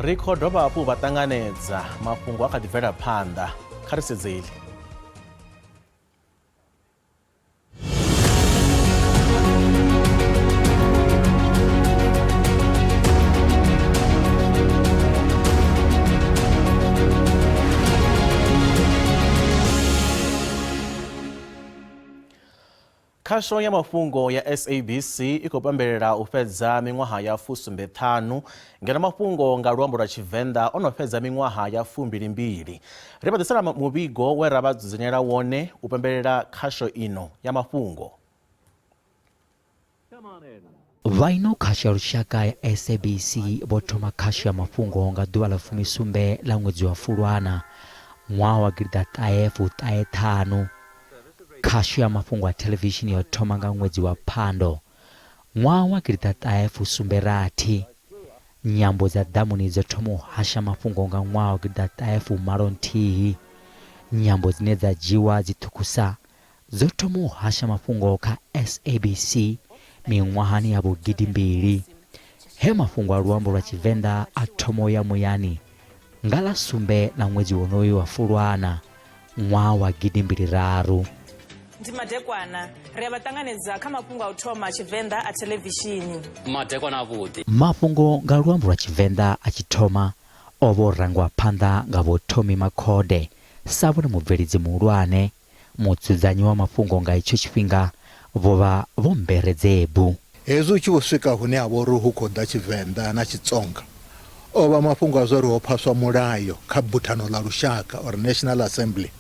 ri khou dovha hafhu vha ṱanganedza mafhungo a kha ḓi bvela phanḓa kha ri sedze iḽi. Khasho ya mafhungo ya SABC i khou pembelela u fhedza minwaha ya fusumbe thanu, ngeno mafhungo nga luambo lwa Tshivenda ono fhedza minwaha ya fumbili mbili. Ri vha ḓisela Muvhigo we ra vha dzudzanyela wone u pembelela khasho ino ya mafhungo. Vaino khasho ya lushaka ya SABC vho thoma khasho ya mafhungo nga ḓuvha ḽa fumisumbe ḽa ṅwedzi wa Fulwana ṅwaha wa thanu. Khasho ya mafhungo a television yo thoma nga ṅwedzi wa Phando ṅwaha wa fusumbe rathi. Nyambo dza ḓamuni dzo thoma u hasha mafhungo nga ṅwaha wa fumalo nthihi. Nyambo dzine dza dzhiwa dziṱhukusa dzo thoma u hasha mafhungo kha SABC miṅwahani ya vhugidi mbili. He mafhungo a luambo lwa Tshivenda a thoma ya muyani nga ḽa sumbe ḽa ṅwedzi wonoyu wa Fulwana ṅwaha wa gidi mbili raru. Ndi madekwana ri vha ṱanganedza kha mafhungo a u thoma Tshivenda a television. Madekwana avhuḓi. Mafhungo nga luambo lwa Tshivenda a tshi thoma o vho rangwa phanḓa nga vho Thomi Makhode sa vhone mubveledzi muhulwane. Mudzudzanyi wa mafhungo nga itsho tshifhinga vho vha vho Mberedzebu. Hezwi u tshi vho swika hune ha vha uri hu khou ḓa Tshivenda na Tshitsonga, o vha mafhungo a zwo ri ho phaswa mulayo kha buthano ḽa lushaka or National Assembly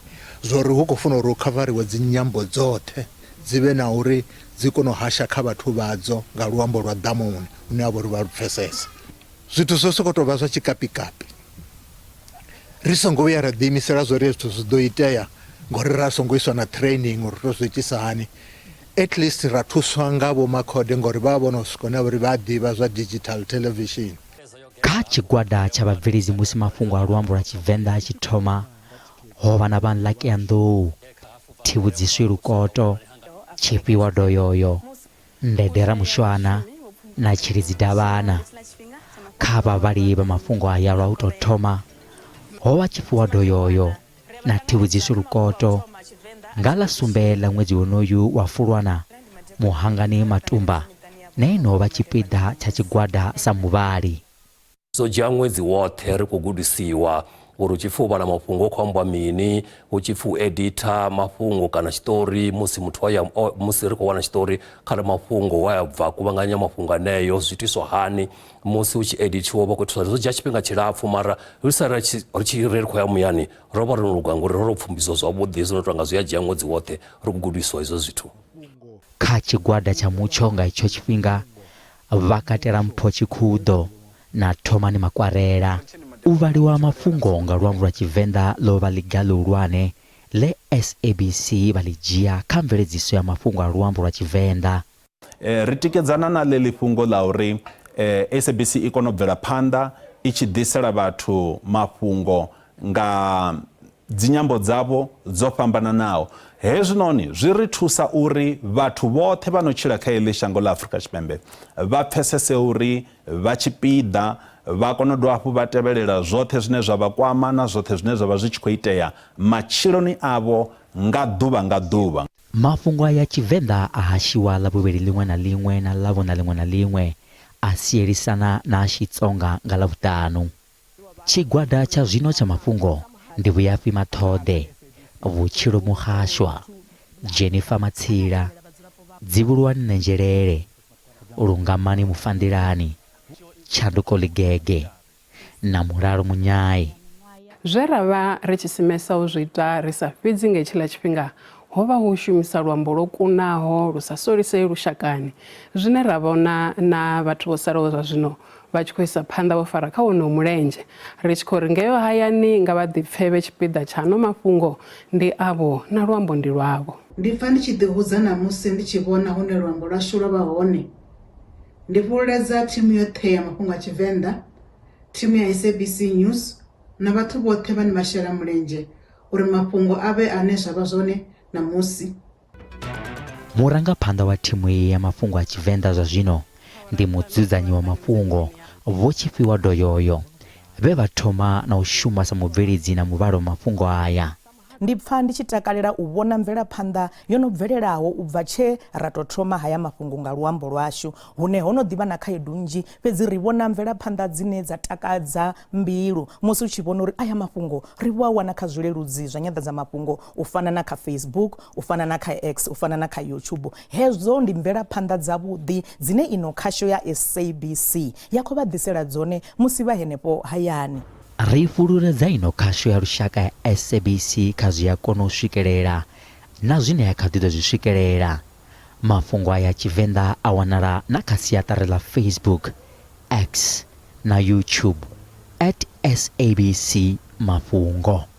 zori hu khou funa uri hu khavariwe dzi nyambo dzoṱhe dzi vhe na uri dzi kone u hasha kha vhathu vhadzo nga luambo lwa ḓamuni hune ha vha uri vha lu pfesesa. Zwithu zwo sokou tou vha zwa tshikapikapi, ri songo vhuya ra ḓiimisela zwori zwithu zwi ḓo itea ngori ra songo iswa na training uri to zwi itisa hani. At least ra thuswa nga vho Makhode ngori vha vha vho no swika hune uri vha ḓivha zwa digital television. Kha tshigwada tsha vhabveledzi musi mafhungo a luambo lwa Tshivenda a tshi thoma, ho vha na vha Nlaki ya Nḓou, Thivhudziswi Lukoto, Tshifhiwa Doyoyo, Ndedera Mushwana na Tshilidzi Davhana. Kha vhavhali vha mafhungo aya lwa u tou thoma ho vha Tshifhiwa Doyoyo na Thivhudziswi Lukoto. Nga ḽa sumbe ḽa ṅwedzi wonoyu wa Fulwana Muhangani Matumba na ino vha tshipiḓa tsha tshigwada sa muvhali. So dzhia ṅwedzi woṱhe ri khou gudisiwa uri u tshi pfhi u vha na mafhungo o khou ambiwa mini, u tshi pfhi u editha mafhungo kana tshiṱori musi musi ri khou wana tshiṱori kha mafhungo wa ya bva kuvhanganya mafhungo aneyo zwi itiswa hani musi u tshi edithiwa vha khou thusa. Zwo dzhia tshifhinga tshilapfhu mara ri sa ri khou ya muyani ro vha ri no luga ngori ro pfumbidzwa zwavhuḓi zwi no tou nga zwi a dzhia ṅwedzi woṱhe ri khou gudisiwa izwo zwithu. Kha tshigwada tsha mutsho nga itsho tshifhinga vha katela Mpho Tshikhuḓo na Thomani Makwarela. U vhaliwa mafhungo nga luambo lwa Tshivenda ḽo vha ḽiga ḽihulwane ḽe SABC vha ḽi dzhia kha mveledziso ya mafhungo a luambo lwa Tshivenda. Ri tikedzana na ḽeḽi fhungo ḽa uri SABC i kone u bvela phanḓa i tshi ḓisela vhathu mafhungo nga dzinyambo dzavho dzo fhambananaho. Hezwinoni zwi ri thusa uri vhathu vhoṱhe vha no tshila kha heḽi shango ḽa Afrika Tshipembe vha pfesese uri vha tshipiḓa vha kone u dovha hafhu vha tevhelela zwoṱhe zwine zwa vha kwama na zwoṱhe zwine zwa vha zwi tshi khou itea matshiloni avho nga ḓuvha nga ḓuvha. Mafhungo ya Tshivenda a hashiwa ḽavhuvhili ḽiṅwe na ḽiṅwe na ḽavhuna ḽiṅwe na ḽiṅwe a sielisana na a Tshitsonga nga ḽavhuṱanu. Tshigwada tsha zwino tsha mafhungo ndi Vhuyafi Maṱhoḓe, Vhutshilo Muhashwa, Jennifer Matsila, Dzivhuluwani Nenjelele, Lungamani Mufandilani, Tshanduko Ligege na Mulalo Munyai. Zwe ra vha ri tshi simesa u zwi ita ri sa fhedzi nga tshila tshifhinga ho vha hu shumisa luambo lwo kunaho lu sa solisei lushakani zwine ra vhona na vhathu vho salaho zwa zwino vha tshi khou isa phanḓa vho fara kha wono mulenzhe. Ri tshi khou ri ngeyo hayani nga vha ḓipfe vhe tshipiḓa tsha ano mafhungo ndi avho na luambo ndi lwavho. Ndi pfa ndi tshi ḓihudza namusi ndi tshi vhona hune luambo lwashu lwa vha hone. Ndi fhululedza thimu yoṱhe ya mafhungo a Tshivenda, thimu ya SABC News na vhathu vhoṱhe vhane vha shela mulenzhe uri mafhungo avhe ane zwa vha zwone namusi. Murangaphanḓa wa thimu ya mafhungo a Tshivenda zwa zwino ndi mudzudzanyi wa mafhungo Vho Tshifhiwa Doyoyo vhe vha thoma na u shuma sa mubveledzi na muvhalo mafhungo aya. Ndi pfa ndi tshi takalela u vhona mvelaphanḓa yo no bvelelaho u bva tshe ra tou thoma haya mafhungo nga luambo lwashu, hune ho no ḓivha na khaedu nnzhi, fhedzi ri vhona mvelaphanḓa dzine dza takadza mbilu musi u tshi vhona uri aya mafhungo ri vho a wana kha zwileludzi zwa nyanḓadzamafhungo u fana na kha Facebook, u fana na kha X, u fana na kha YouTube. Hezwo ndi mvelaphanḓa dzavhuḓi dzine ino Khasho ya SABC ya khou vha ḓisela dzone musi vha henefho hayani. Ri fululedza ino Khasho ya lushaka ya SABC kha zwi a kona u swikelela na zwine ya kha ḓi ḓo zwi swikelela. Mafhungo aya Tshivenda a wanala na kha siaṱari ḽa Facebook, X na YouTube @SABC Mafhungo.